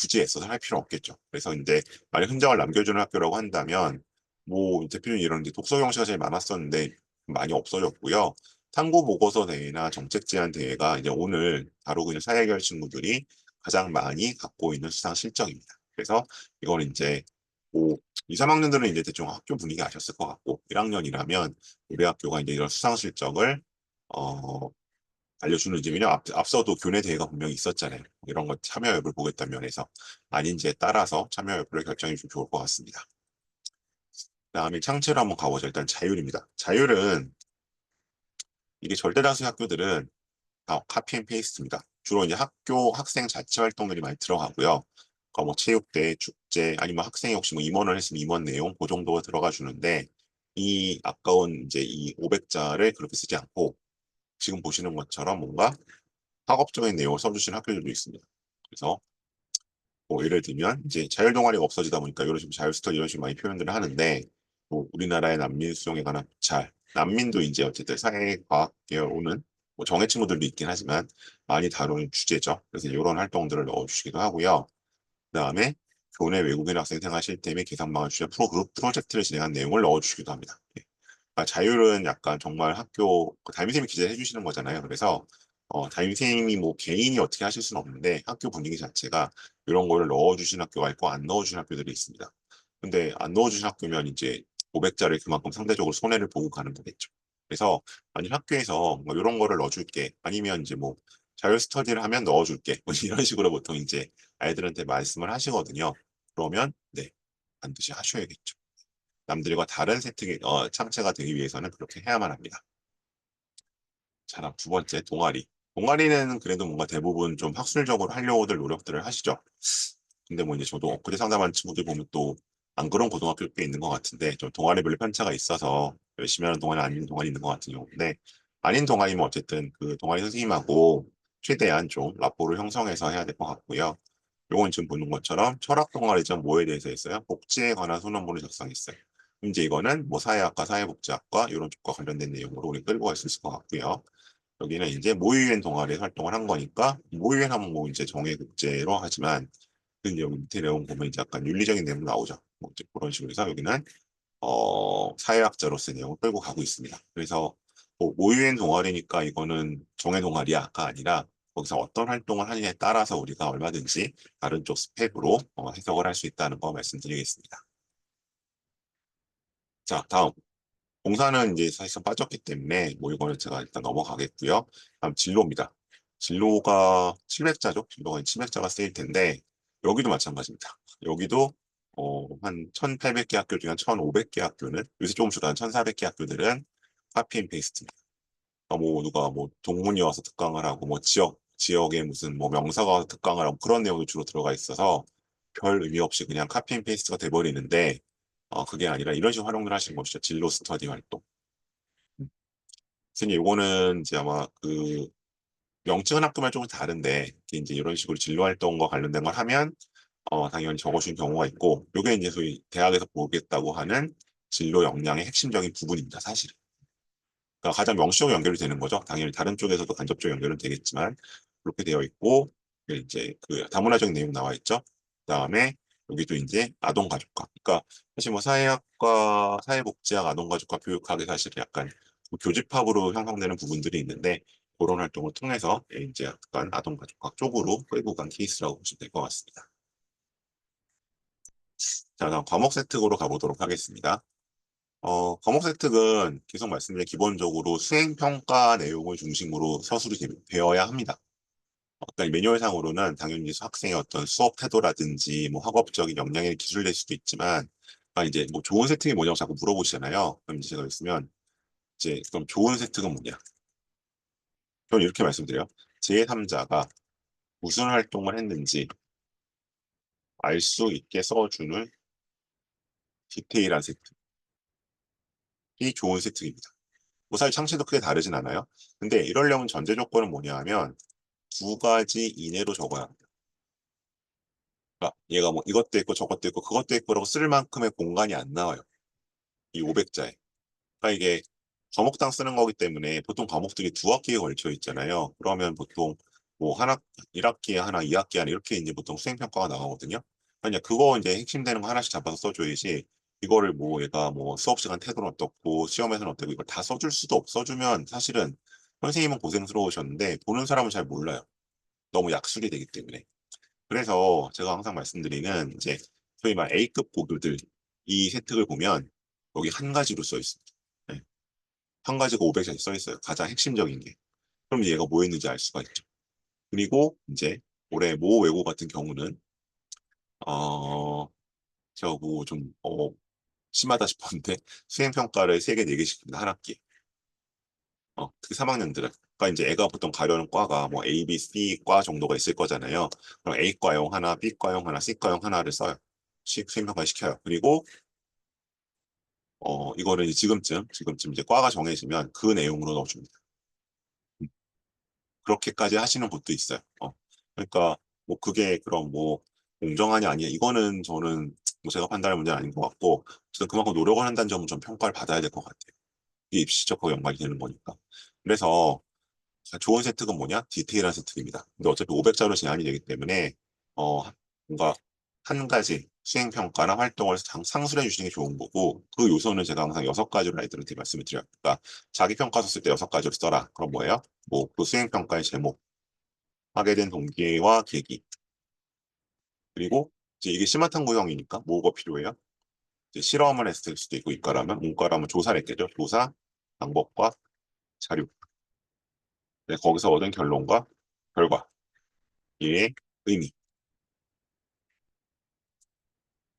굳이 애써서 할 필요 없겠죠. 그래서 이제 만약 흔적을 남겨주는 학교라고 한다면 뭐 대표님 이런 이제 독서 경시가 제일 많았었는데 많이 없어졌고요. 탐구 보고서 대회나 정책 제안 대회가 이제 오늘 다루고 있는 사회계열 친구들이 가장 많이 갖고 있는 수상 실적입니다. 그래서 이거는 이제 뭐 2, 3학년들은 이제 대충 학교 분위기 아셨을 것 같고 1학년이라면 우리 학교가 이제 이런 수상 실적을 어 알려주는 이제 왜냐면 앞서도 교내 대회가 분명히 있었잖아요. 이런 거 참여 여부를 보겠다는 면에서 아닌지에 따라서 참여 여부를 결정이 좀 좋을 것 같습니다. 그다음에 창체로 한번 가보죠. 일단 자율입니다. 자율은 이게 절대다수 학교들은 다 카피 앤 페이스트입니다. 주로 이제 학교 학생 자체 활동들이 많이 들어가고요. 뭐 체육대, 축제, 아니면 학생이 혹시 뭐 임원을 했으면 임원 내용 그 정도가 들어가 주는데 이 아까운 이제 이 500자를 그렇게 쓰지 않고 지금 보시는 것처럼 뭔가 학업적인 내용을 써주시는 학교들도 있습니다. 그래서 뭐 예를 들면 이제 자율 동아리가 없어지다 보니까 이런 식으로 자율 스터디 이런 식으로 많이 표현들을 하는데 뭐 우리나라의 난민 수용에 관한 잘 난민도 이제 어쨌든 사회과학 계열 오는 뭐 정예 친구들도 있긴 하지만 많이 다루는 주제죠. 그래서 이런 활동들을 넣어주시기도 하고요. 그다음에 교내 외국인 학생 생활 실태 및 개선 방안 주제 프로그룹 프로젝트를 진행한 내용을 넣어주시기도 합니다. 예. 자율은 약간 정말 학교 담임선생님이 기재해 주시는 거잖아요. 그래서 담임선생님이 뭐 개인이 어떻게 하실 수는 없는데 학교 분위기 자체가 이런 거를 넣어주신 학교가 있고 안 넣어주신 학교들이 있습니다. 근데 안 넣어주신 학교면 이제 500자를 그만큼 상대적으로 손해를 보고 가는 거겠죠. 그래서 만약 학교에서 뭐 이런 거를 넣어줄게 아니면 이제 뭐 자율 스터디를 하면 넣어줄게 뭐 이런 식으로 보통 이제 아이들한테 말씀을 하시거든요. 그러면 네 반드시 하셔야겠죠. 남들과 다른 창체가 되기 위해서는 그렇게 해야만 합니다. 자, 두 번째, 동아리. 동아리는 그래도 뭔가 대부분 좀 학술적으로 하려고들 노력들을 하시죠. 근데 뭐 이제 저도 엊그제 상담한 친구들 보면 또 안 그런 고등학교 꽤 있는 것 같은데 좀 동아리별로 편차가 있어서 열심히 하는 동아리 아닌 동아리 있는 것 같은 경우인데 아닌 동아리면 어쨌든 그 동아리 선생님하고 최대한 좀 라포를 형성해서 해야 될 것 같고요. 요건 지금 보는 것처럼 철학 동아리전 뭐에 대해서 했어요? 복지에 관한 소논문을 작성했어요. 그럼 이제 이거는 뭐 사회학과, 사회복지학과 이런 쪽과 관련된 내용으로 우리 끌고 갈 수 있을 것 같고요. 여기는 이제 모의유엔 동아리에 활동을 한 거니까 모의유엔 하면 뭐 이제 정예국제로 하지만 근데 여기 밑에 내용 보면 이제 약간 윤리적인 내용 나오죠. 뭐 이제 그런 식으로 해서 여기는 사회학자로서의 내용을 끌고 가고 있습니다. 그래서 뭐 모의유엔 동아리니까 이거는 정예 동아리야가 아니라 거기서 어떤 활동을 하느냐에 따라서 우리가 얼마든지 다른 쪽 스펙으로 해석을 할 수 있다는 거 말씀드리겠습니다. 자, 다음. 봉사는 이제 사실상 빠졌기 때문에 뭐 이거는 제가 일단 넘어가겠고요. 다음 진로입니다. 진로가 700자죠. 진로가 700자가 쓰일 텐데 여기도 마찬가지입니다. 여기도 한 1,800개 학교 중에 한 1,500개 학교는 요새 조금 줄어든 1,400개 학교들은 카피 앤 페이스트입니다. 그러니까 뭐 누가 뭐 동문이 와서 특강을 하고 뭐 지역에 무슨 뭐 명사가 와서 특강을 하고 그런 내용이 주로 들어가 있어서 별 의미 없이 그냥 카피 앤 페이스트가 돼버리는데 그게 아니라 이런 식으로 활용을 하시는 것이죠. 진로 스터디 활동. 선생님, 요거는 이제 아마 그 명칭은 학교마다 조금 다른데 이제 이런 식으로 진로 활동과 관련된 걸 하면 당연히 적어주는 경우가 있고 요게 이제 소위 대학에서 보겠다고 하는 진로 역량의 핵심적인 부분입니다. 사실은. 그러니까 가장 명시적으로 연결이 되는 거죠. 당연히 다른 쪽에서도 간접적으로 연결은 되겠지만 그렇게 되어 있고 이제 그 다문화적인 내용 나와 있죠. 그다음에 여기도 이제 아동가족과 그러니까 사실 뭐 사회학과 사회복지학 아동가족과 교육학이 사실 약간 교집합으로 형성되는 부분들이 있는데 그런 활동을 통해서 이제 약간 아동가족과 쪽으로 끌고 간 케이스라고 보시면 될 것 같습니다. 자, 다음 과목 세특으로 가보도록 하겠습니다. 과목 세특은 계속 말씀드린 기본적으로 수행평가 내용을 중심으로 서술이 되어야 합니다. 그러니까 매뉴얼상으로는 당연히 학생의 어떤 수업 태도라든지 뭐 학업적인 역량에 기술될 수도 있지만 이제 뭐 좋은 세특이 뭐냐고 자꾸 물어보시잖아요. 그럼 이제 제가 있으면 이제 그럼 좋은 세특은 뭐냐? 저는 이렇게 말씀드려요. 제3자가 무슨 활동을 했는지 알 수 있게 써주는 디테일한 세특이 좋은 세특입니다. 뭐 사실 창시도 크게 다르진 않아요. 근데 이러려면 전제 조건은 뭐냐 하면 두 가지 이내로 적어야 합니다. 그러니까 얘가 뭐 이것도 있고 저것도 있고 그것도 있고라고 쓸 만큼의 공간이 안 나와요. 이 500자에. 그러니까 이게 과목당 쓰는 거기 때문에 보통 과목들이 두 학기에 걸쳐 있잖아요. 그러면 보통 뭐 한 1학기에 하나, 2학기에 하나 이렇게 이제 보통 수행평가가 나가거든요. 아니야 그거 이제 핵심 되는 거 하나씩 잡아서 써줘야지 이거를 뭐 얘가 뭐 수업 시간 태도는 어떻고 시험에서는 어떻고 이걸 다 써줄 수도 써주면 사실은 선생님은 고생스러우셨는데 보는 사람은 잘 몰라요. 너무 약술이 되기 때문에. 그래서 제가 항상 말씀드리는 이제 소위 말 A급 고교들 이 세특을 보면 여기 한 가지로 써 있습니다. 네. 한 가지가 500장이 써 있어요. 가장 핵심적인 게. 그럼 얘가 뭐 했는지 알 수가 있죠. 그리고 이제 올해 모 외고 같은 경우는 어 저거 좀 심하다 싶었는데 수행 평가를 3개, 4개씩 줍니다. 한 학기에. 특히 3학년들은. 그러니까 이제 애가 보통 가려는 과가 뭐 A, B, C 과 정도가 있을 거잖아요. 그럼 A과형 하나, B과형 하나, C과형 하나를 써요. 수행 평가 시켜요. 그리고 이거를 이제 지금쯤 이제 과가 정해지면 그 내용으로 넣어줍니다. 음, 그렇게까지 하시는 분도 있어요. 그러니까 뭐 그게 그럼 뭐 공정하냐 아니냐 이거는 저는 뭐 제가 판단할 문제는 아닌 것 같고 어쨌든 그만큼 노력을 한다는 점은 좀 평가를 받아야 될 것 같아요. 이게 입시적과 연관이 되는 거니까. 그래서 좋은 세특은 뭐냐? 디테일한 세특입니다. 근데 어차피 500자로 제한이 되기 때문에 어, 뭔가 한 가지 수행평가나 활동을 상술해 주시는 게 좋은 거고 그 요소는 제가 항상 6가지로 아이들한테 말씀을 드려요. 그러니까 자기평가서 쓸 때 6가지로 써라. 그럼 뭐예요? 뭐 그 수행평가의 제목, 하게 된 동기와 계기, 그리고 이제 이게 심화탐구형이니까 뭐가 필요해요? 이제 실험을 했을 수도 있고 이과라면 문과라면 조사를 했겠죠. 조사, 방법과 자료. 네, 거기서 얻은 결론과 결과, 이의 의미,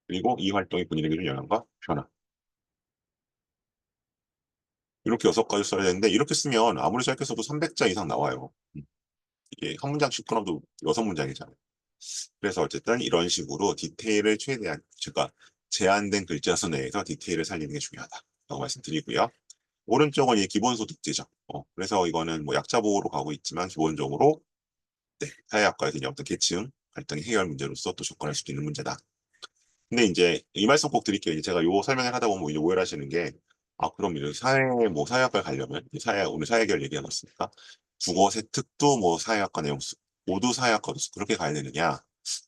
그리고 이 활동이 본인에게 준 영향과 변화. 이렇게 6가지 써야 되는데 이렇게 쓰면 아무리 짧게 써도 300자 이상 나와요. 이게 한 문장씩 끊어도 6문장이잖아요. 그래서 어쨌든 이런 식으로 디테일을 최대한 제가 제한된 글자 수 내에서 디테일을 살리는 게 중요하다라고 말씀드리고요. 오른쪽은 이 기본소득제죠. 그래서 이거는 뭐 약자 보호로 가고 있지만 기본적으로 네, 사회학과에서 이제 어떤 계층 갈등 해결 문제로서 또 접근할 수 있는 문제다. 근데 이제 이 말씀 꼭 드릴게요. 이제 제가 요 설명을 하다 보면 이제 오해를 하시는 게, 아, 그럼 이제 뭐 사회학과에 가려면, 오늘 사회계열 얘기해봤으니까, 국어 세특도 뭐 사회학과 내용 모두 사회학과로 그렇게 가야 되느냐?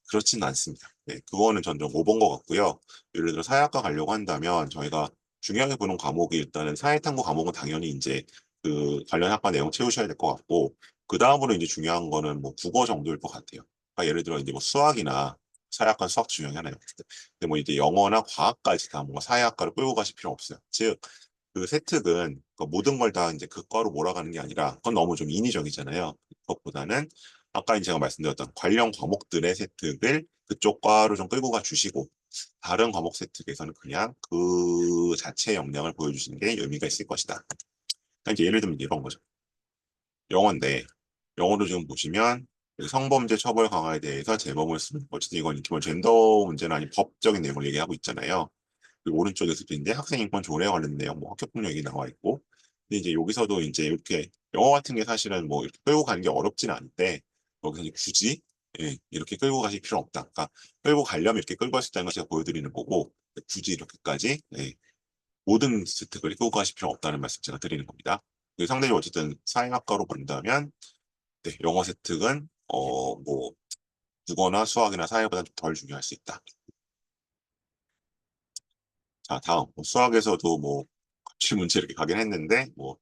그렇지는 않습니다. 네, 그거는 전좀 오본 것 같고요. 예를 들어 사회학과 가려고 한다면 저희가 중요하게 보는 과목이 일단은 사회탐구 과목은 당연히 이제 그 관련 학과 내용 채우셔야 될 것 같고, 그 다음으로 이제 중요한 거는 뭐 국어 정도일 것 같아요. 그러니까 예를 들어 이제 뭐 수학이나 사회학과 수학 중요한 하나요. 근데 뭐 이제 영어나 과학까지 다 뭐 사회학과를 끌고 가실 필요 없어요. 즉, 그 세특은 그 모든 걸 다 이제 그 과로 몰아가는 게 아니라 그건 너무 좀 인위적이잖아요. 그것보다는 아까 이제 제가 말씀드렸던 관련 과목들의 세특을 그쪽 과로 좀 끌고 가 주시고 다른 과목 세특에서는 그냥 그 자체 역량을 보여주시는 게 의미가 있을 것이다. 그러니까 이제 예를 들면 이런 거죠. 영어인데 영어로 지금 보시면 그 성범죄 처벌 강화에 대해서 재범을 쓰는 어쨌든 이건 기본 젠더 문제는 아닌 법적인 내용을 얘기하고 있잖아요. 그리고 오른쪽에서도 이제 학생인권 조례에 관련 내용, 뭐 학교폭력 이 나와 있고, 근데 이제 여기서도 이제 이렇게 영어 같은 게 사실은 뭐 이렇게 끌고 가는 게 어렵진 않은데 여기서 이제 굳이 이렇게 끌고 가실 필요 없다. 그러니까 끌고 가려면 이렇게 끌고 가실 때는 제가 보여드리는 거고 굳이 이렇게까지 모든 스택을 끌고 가실 필요 없다는 말씀 제가 드리는 겁니다. 상대적으로 어쨌든 사회학과로 본다면 영어 세특은 뭐 국어나 수학이나 사회보다 좀 덜 중요할 수 있다. 자, 다음 수학에서도 뭐 거칠 문제 이렇게 가긴 했는데 뭐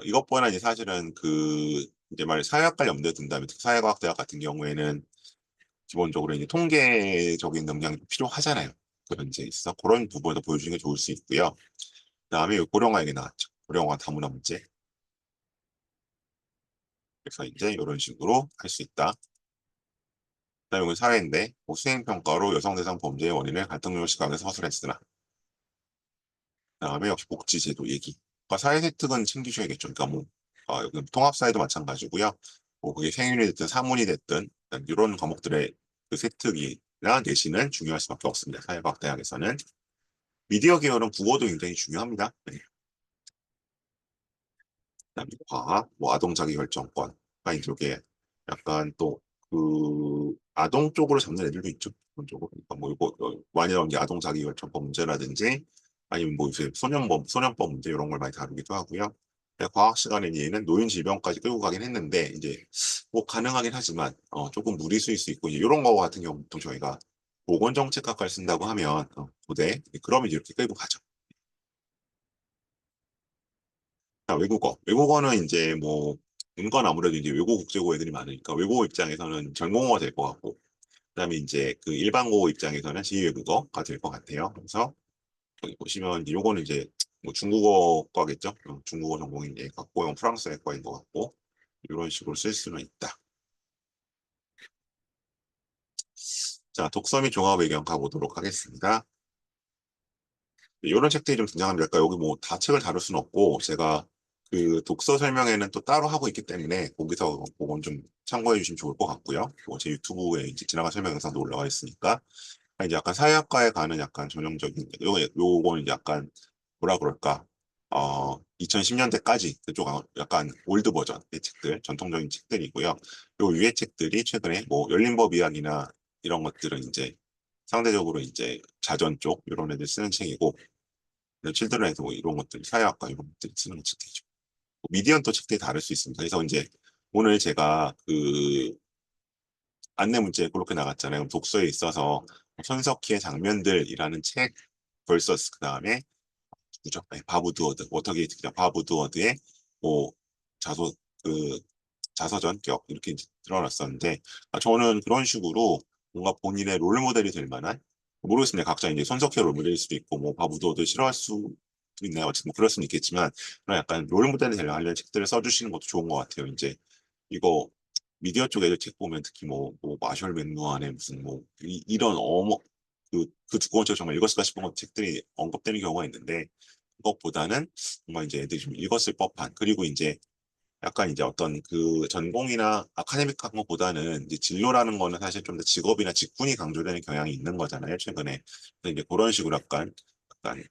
이것보다 이제 사실은 그 이제 말 사회학과 염두에 둔다면 사회과학대학 같은 경우에는 기본적으로 이제 통계적인 능력이 필요하잖아요. 그런 이제 있어 그런 부분을 보여주는 게 좋을 수 있고요. 그다음에 고령화 얘기 나왔죠. 고령화 다문화 문제. 그래서 이제 이런 식으로 할 수 있다. 그다음에 이건 사회인데 뭐 수행평가로 여성 대상 범죄의 원인을 갈등요소 시각에서 허술했으나 그다음에 역시 복지제도 얘기. 그러니까 사회세특은 챙기셔야겠죠. 그러니까 뭐 여기 통합사회도 마찬가지고요. 뭐 그게 생윤이 됐든 사문이 됐든 이런 과목들의 그 세특이나 내신은 중요할 수밖에 없습니다. 사회과학 대학에서는 미디어 계열은 국어도 굉장히 중요합니다. 네. 그다음에 과학, 뭐 아동 자기 결정권, 이쪽에 약간 또 그 아동 쪽으로 잡는 애들도 있죠. 그런 쪽으로. 그러니까 뭐 이거 많이 나오는 게 아동 자기 결정권 문제라든지 아니면 뭐 이제 소년법 문제 이런 걸 많이 다루기도 하고요. 과학 시간에 얘는 노인 질병까지 끌고 가긴 했는데 이제 뭐 가능하긴 하지만 조금 무리수일 수 있고 이런 거 같은 경우 보통 저희가 보건정책학과를 쓴다고 하면 고대 그러면 이렇게 끌고 가죠. 자, 외국어는 이제 뭐 은건 아무래도 이제 외고 국제고 애들이 많으니까 외국어 입장에서는 전공어가 될 것 같고 그다음에 이제 그 일반고 입장에서는 제2외국어가 될 것 같아요. 그래서 여기 보시면 이제 요거는 이제 뭐 중국어과겠죠. 중국어 전공인 게 같고 이건 프랑스어과인 것 같고 이런 식으로 쓸 수는 있다. 자, 독서 및 종합 의견 가보도록 하겠습니다. 이런 책들이 좀 등장합니다. 그러니까 여기 뭐 다 책을 다룰 수는 없고 제가 그 독서 설명회는 또 따로 하고 있기 때문에 거기서 그건 좀 참고해 주시면 좋을 것 같고요. 제 유튜브에 이제 지나간 설명 영상도 올라와 있으니까 이제 약간 사회학과에 가는 약간 전형적인 요거는 이제 약간 뭐라 그럴까 2010년대까지 그쪽 약간 올드 버전의 책들 전통적인 책들이고요. 요 위의 책들이 최근에 뭐 열린법 이야기나 이런 것들은 이제 상대적으로 이제 자전 쪽 이런 애들 쓰는 책이고 칠드런에서 뭐 이런 것들 사회학과 이런 것들이 쓰는 책들이죠. 미디어는 또 책들이 다를 수 있습니다. 그래서 이제 오늘 제가 그 안내 문자에 그렇게 나갔잖아요. 독서에 있어서 손석희의 장면들이라는 책 vs 그다음에 누구죠? 바브 두어드 워터게이트 기자 바브 두어드의 뭐 자소 그 자서전격 이렇게 이제 드러났었는데 저는 그런 식으로 뭔가 본인의 롤 모델이 될 만한 모르겠습니다. 각자 이제 손석희 롤 모델일 수도 있고 뭐 바브 두어드 싫어할 수도 있나요? 어쨌든 뭐 그럴 수는 있겠지만 그런 약간 롤 모델이 되려 하려는 책들을 써주시는 것도 좋은 것 같아요. 이제 이거 미디어 쪽 애들 책 보면 특히 뭐 마셜 맥루한의 무슨 뭐 이런 그 두꺼운 책 정말 읽었을까 싶은 책들이 언급되는 경우가 있는데 것보다는 정말 이제 애들이 좀 읽었을 법한, 그리고 이제 약간 이제 어떤 그 전공이나 아카데믹한 것보다는 이제 진로라는 거는 사실 좀 더 직업이나 직군이 강조되는 경향이 있는 거잖아요, 최근에. 그래서 이제 그런 식으로 약간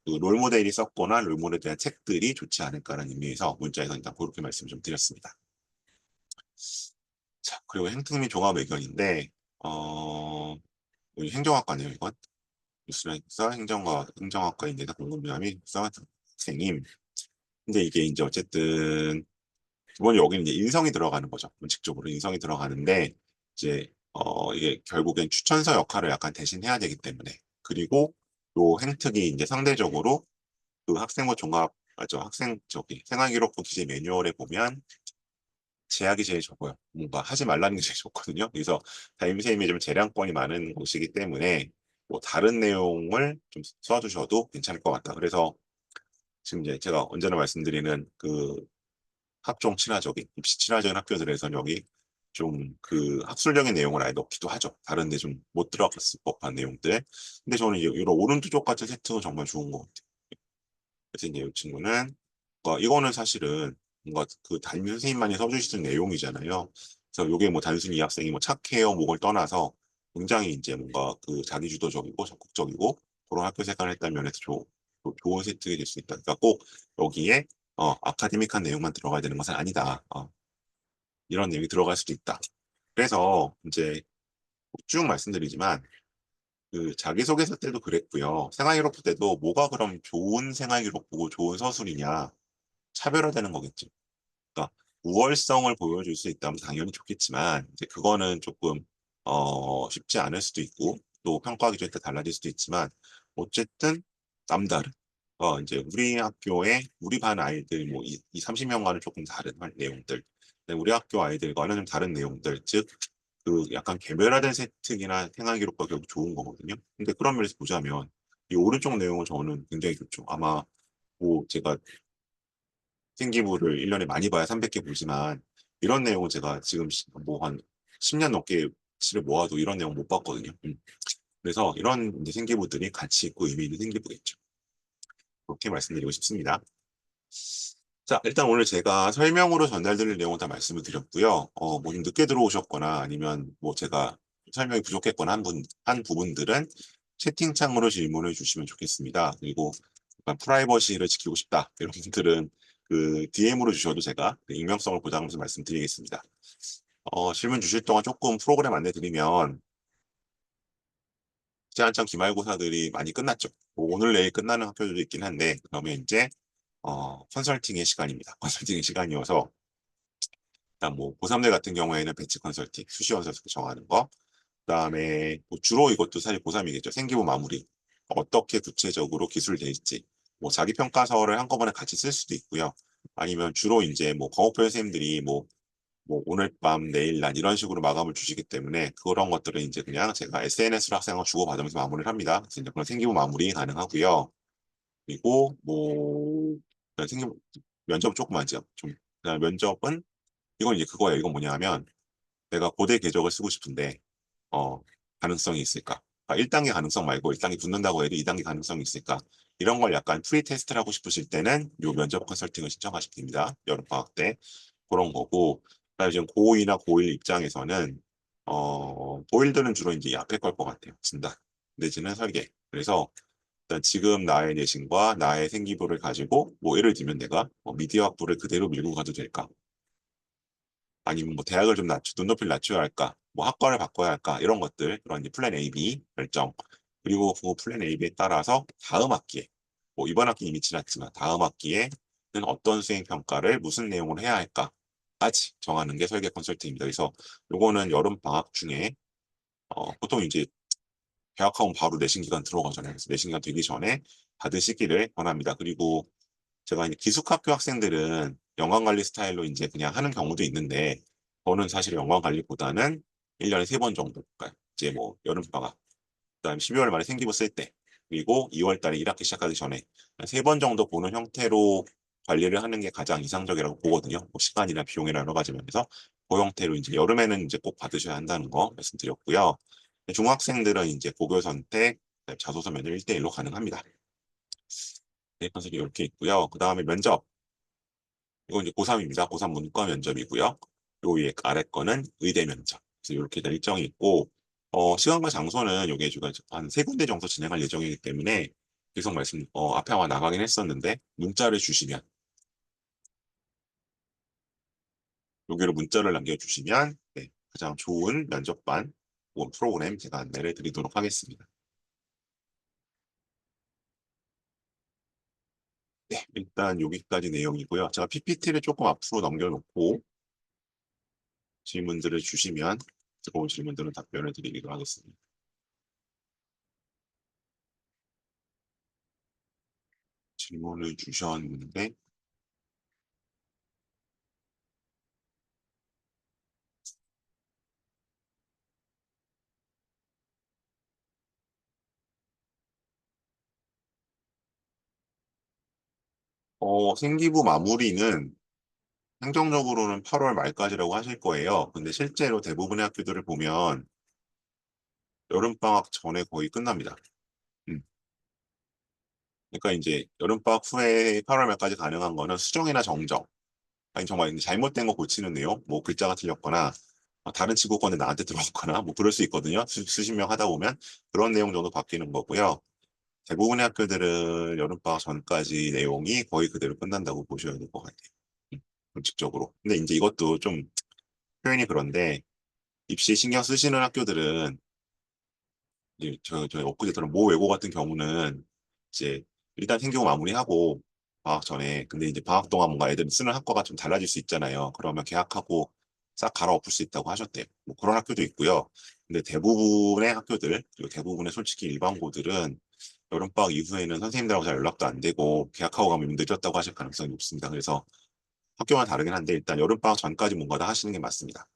그 롤모델이 썼거나 롤모델에 대한 책들이 좋지 않을까라는 의미에서 문자에서 일단 그렇게 말씀 좀 드렸습니다. 자, 그리고 행특 및 종합 의견인데, 여기 행정학과네요, 이건. 뉴스라이크사 행정학과인데다 공공미함이 국사 학생님. 근데 이게 이제 어쨌든 기본 여기는 이제 인성이 들어가는 거죠. 원칙적으로 인성이 들어가는데 이제 이게 결국엔 추천서 역할을 약간 대신해야 되기 때문에, 그리고 요 행특이 이제 상대적으로 그 학생부 종합 맞죠? 학생 저기 생활기록부 기재 매뉴얼에 보면 제약이 제일 적어요. 뭔가 하지 말라는 게 제일 좋거든요. 그래서 담임선생님이 좀 재량권이 많은 곳이기 때문에 뭐 다른 내용을 좀 써주셔도 괜찮을 것 같다. 그래서 지금 이제 제가 언제나 말씀드리는 그 학종 친화적인 입시 친화적인 학교들에서는 여기 좀 그 학술적인 내용을 아예 넣기도 하죠. 다른데 좀 못 들어갔을 법한 내용들. 근데 저는 이런 오른투족 같은 세트가 정말 좋은 것 같아요. 그래서 이제 이 친구는 이거는 사실은 뭔가 그 담임 선생님만이 써주시는 내용이잖아요. 그래서 이게 뭐 단순히 이 학생이 뭐 착해요 목을 떠나서 굉장히 이제 뭔가 그 자기주도적이고 적극적이고 그런 학교 생활을 했다는 면에서 좋은 세트가 될 수 있다. 그러니까 꼭 여기에 아카데믹한 내용만 들어가야 되는 것은 아니다. 이런 내용이 들어갈 수도 있다. 그래서 이제 쭉 말씀드리지만 그 자기소개서 때도 그랬고요. 생활기록부 때도 뭐가 그럼 좋은 생활기록부고 좋은 서술이냐, 차별화되는 거겠죠. 그러니까 우월성을 보여줄 수 있다면 당연히 좋겠지만 이제 그거는 조금 쉽지 않을 수도 있고 또 평가 기준에 따라 달라질 수도 있지만 어쨌든 남다른 이제 우리 학교에 우리 반 아이들 뭐 이 30명과는 조금 다른 내용들, 우리 학교 아이들과는 좀 다른 내용들, 즉 그 약간 개별화된 세팅이나 생활 기록과 결국 좋은 거거든요. 근데 그런 면에서 보자면 이 오른쪽 내용은 저는 굉장히 좋죠. 아마 뭐 제가 생기부를 1년에 많이 봐야 300개 보지만 이런 내용은 제가 지금 뭐 한 10년 넘게 치를 모아도 이런 내용 못 봤거든요. 그래서 이런 이제 생기부들이 가치 있고 의미 있는 생기부겠죠. 그렇게 말씀드리고 싶습니다. 자, 일단 오늘 제가 설명으로 전달드릴 내용은 다 말씀을 드렸고요. 뭐 좀 늦게 들어오셨거나 아니면 뭐 제가 설명이 부족했거나 한 부분들은 채팅창으로 질문을 주시면 좋겠습니다. 그리고 약간 프라이버시를 지키고 싶다. 이런 분들은 그 DM으로 주셔도 제가 그 익명성을 보장하면서 말씀드리겠습니다. 질문 주실 동안 조금 프로그램 안내 드리면 이제 한창 기말고사들이 많이 끝났죠. 뭐 오늘 내일 끝나는 학교들도 있긴 한데 그러면 이제 컨설팅의 시간입니다. 컨설팅의 시간이어서 일단 뭐 고3들 같은 경우에는 배치 컨설팅, 수시원 선수 정하는 거, 그다음에 뭐 주로 이것도 사실 고3이겠죠. 생기부 마무리, 어떻게 구체적으로 기술될지, 뭐 자기 평가서를 한꺼번에 같이 쓸 수도 있고요. 아니면 주로 이제 뭐 과목별 선생님들이 뭐 오늘 밤 내일 날 이런 식으로 마감을 주시기 때문에 그런 것들은 이제 그냥 제가 SNS로 학생하고 주고받으면서 마무리를 합니다. 그래서 이제 그런 생기부 마무리 가능하고요. 그리고 뭐 생기부 면접 조금 하죠. 좀 그다음에 면접은 이건 이제 그거예요. 이건 뭐냐 하면 내가 고대 궤적을 쓰고 싶은데 가능성이 있을까? 1단계 가능성 말고 1단계 붙는다고 해도 2단계 가능성이 있을까? 이런 걸 약간 프리 테스트를 하고 싶으실 때는 요 면접 컨설팅을 신청하시면 됩니다. 여름방학 때 그런 거고, 그다음에 지금 고2나 고1 입장에서는 고1들은 주로 이제 앞에 걸 것 같아요. 진단 내지는 설계. 그래서 일단 지금 나의 내신과 나의 생기부를 가지고 뭐 예를 들면 내가 미디어 학부를 그대로 밀고 가도 될까? 아니면 뭐 대학을 좀 눈높이를 낮춰야 할까? 뭐 학과를 바꿔야 할까? 이런 것들, 그런 이제 플랜 A, B 결정. 그리고 그 플랜 A, B에 따라서 다음 학기에, 뭐 이번 학기 이미 지났지만 다음 학기에는 어떤 수행 평가를 무슨 내용으로 해야 할까까지 정하는 게 설계 컨설팅입니다. 그래서 요거는 여름 방학 중에 보통 이제 개학하면 바로 내신 기간 들어가잖아요. 그래서 내신 기간 되기 전에 받으시기를 권합니다. 그리고 제가 이제 기숙학교 학생들은 연관 관리 스타일로 이제 그냥 하는 경우도 있는데 저는 사실 연관 관리보다는 1년에 3번 정도, 그러니까 이제 뭐 여름방학, 그다음에 12월 말에 생기부 쓸 때, 그리고 2월 달에 1학기 시작하기 전에 3번 정도 보는 형태로 관리를 하는 게 가장 이상적이라고 보거든요. 뭐 시간이나 비용이나 여러 가지 면에서 그 형태로 이제 여름에는 이제 꼭 받으셔야 한다는 거 말씀드렸고요. 중학생들은 이제 고교 선택, 자소서 면접 1대1로 가능합니다. 대입관설이 이렇게 있고요. 그 다음에 면접. 이건 이제 고3입니다. 고3 문과 면접이고요. 요 위에 아래 거는 의대 면접. 그래서 이렇게 된 일정이 있고, 시간과 장소는 요게 제가 한 세 군데 정도 진행할 예정이기 때문에 계속 앞에 아마 나가긴 했었는데, 문자를 주시면, 여기로 문자를 남겨주시면, 네, 가장 좋은 면접반 원 프로그램 제가 안내를 드리도록 하겠습니다. 네, 일단 여기까지 내용이고요. 제가 PPT를 조금 앞으로 넘겨놓고 질문들을 주시면 들어온 질문들은 답변을 드리기로 하겠습니다. 질문을 주셨는데, 생기부 마무리는 행정적으로는 8월 말까지라고 하실 거예요. 근데 실제로 대부분의 학교들을 보면 여름방학 전에 거의 끝납니다. 음. 그러니까 이제 여름방학 후에 8월 말까지 가능한 거는 수정이나 정정, 아니 정말 이제 잘못된 거 고치는 내용, 뭐 글자가 틀렸거나 다른 친구 건데 나한테 들어왔거나 뭐 그럴 수 있거든요. 수십 명 하다 보면 그런 내용 정도 바뀌는 거고요. 대부분의 학교들은 여름방학 전까지 내용이 거의 그대로 끝난다고 보셔야 될 것 같아요. 음, 원칙적으로. 근데 이제 이것도 좀 표현이 그런데 입시에 신경 쓰시는 학교들은 이제 저희 엊그제처럼 모 외고 같은 경우는 이제 일단 생기고 마무리하고 방학 전에 근데 이제 방학 동안 뭔가 애들 쓰는 학과가 좀 달라질 수 있잖아요. 그러면 계약하고 싹 갈아엎을 수 있다고 하셨대요. 뭐 그런 학교도 있고요. 근데 대부분의 학교들 그리고 대부분의 솔직히 일반고들은 여름방학 이후에는 선생님들하고 잘 연락도 안 되고 계약하고 가면 늦었다고 하실 가능성이 높습니다. 그래서 학교만 다르긴 한데 일단 여름방학 전까지 뭔가 다 하시는 게 맞습니다.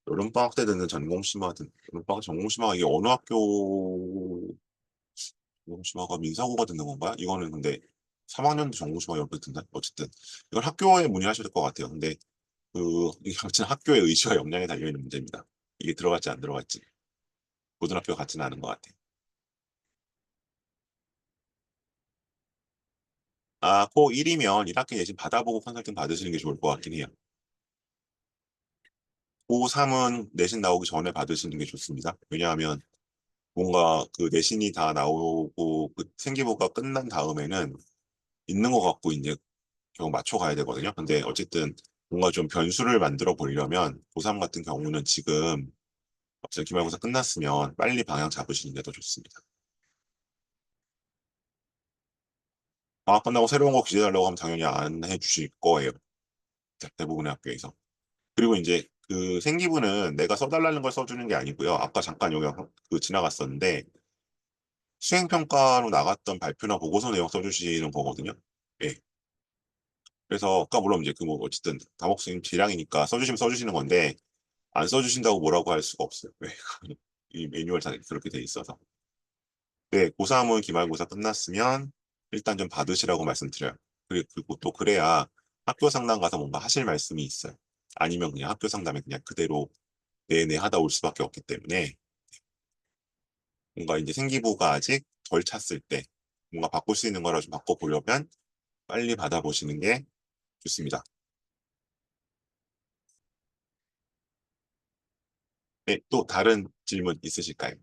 여름방학 때 듣는 전공심화, 여름방학 전공심화가 이게 어느 학교 전공심화가 민사고가 듣는 건가요? 이거는 근데 3학년도 전공심화 옆에 든다? 어쨌든 이건 학교에 문의하셔야 될 것 같아요. 근데 이게 아무튼 학교의 의지와 역량에 달려있는 문제입니다. 이게 들어갈지 안 들어갈지. 모든 학교가 같지는 않은 것 같아요. 고1이면 1학기 내신 받아보고 컨설팅 받으시는 게 좋을 것 같긴 해요. 고3은 내신 나오기 전에 받으시는 게 좋습니다. 왜냐하면 뭔가 그 내신이 다 나오고 그 생기부가 끝난 다음에는 있는 것 같고 이제 결국 맞춰 가야 되거든요. 근데 어쨌든 뭔가 좀 변수를 만들어 보려면 고3 같은 경우는 지금 어쨌든 기말고사 끝났으면 빨리 방향 잡으시는 게 더 좋습니다. 방학 끝나고 새로운 거 기재해달라고 하면 당연히 안 해주실 거예요. 대부분의 학교에서. 그리고 이제 그 생기부는 내가 써달라는 걸 써주는 게 아니고요. 아까 잠깐 여기 지나갔었는데 수행평가로 나갔던 발표나 보고서 내용 써주시는 거거든요. 예. 그래서 아까 물론 이제 그 뭐 어쨌든 과목수님 질량이니까 써주시면 써주시는 건데 안 써주신다고 뭐라고 할 수가 없어요. 왜? 이 매뉴얼 다 그렇게 돼 있어서. 네, 고3은 기말고사 끝났으면 일단 좀 받으시라고 말씀드려요. 그리고 또 그래야 학교 상담 가서 뭔가 하실 말씀이 있어요. 아니면 그냥 학교 상담에 그냥 그대로 내내 하다 올 수밖에 없기 때문에 뭔가 이제 생기부가 아직 덜 찼을 때 뭔가 바꿀 수 있는 거라 좀 바꿔보려면 빨리 받아보시는 게 좋습니다. 네, 또 다른 질문 있으실까요?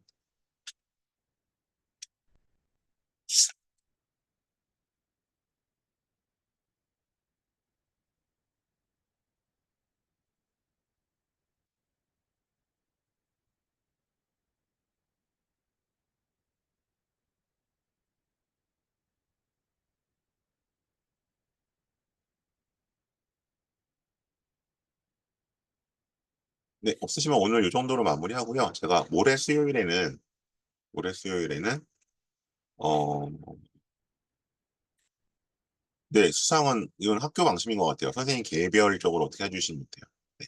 네, 없으시면 오늘 이 정도로 마무리하고요. 제가 모레 수요일에는 어, 네, 수상은 이건 학교 방침인 것 같아요. 선생님 개별적으로 어떻게 해주시면 돼요. 네,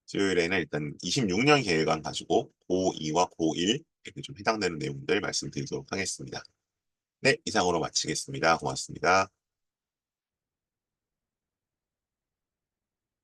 수요일에는 일단 26년 계획안 가지고 고2와 고1 이렇게 좀 해당되는 내용들 말씀드리도록 하겠습니다. 네, 이상으로 마치겠습니다. 고맙습니다.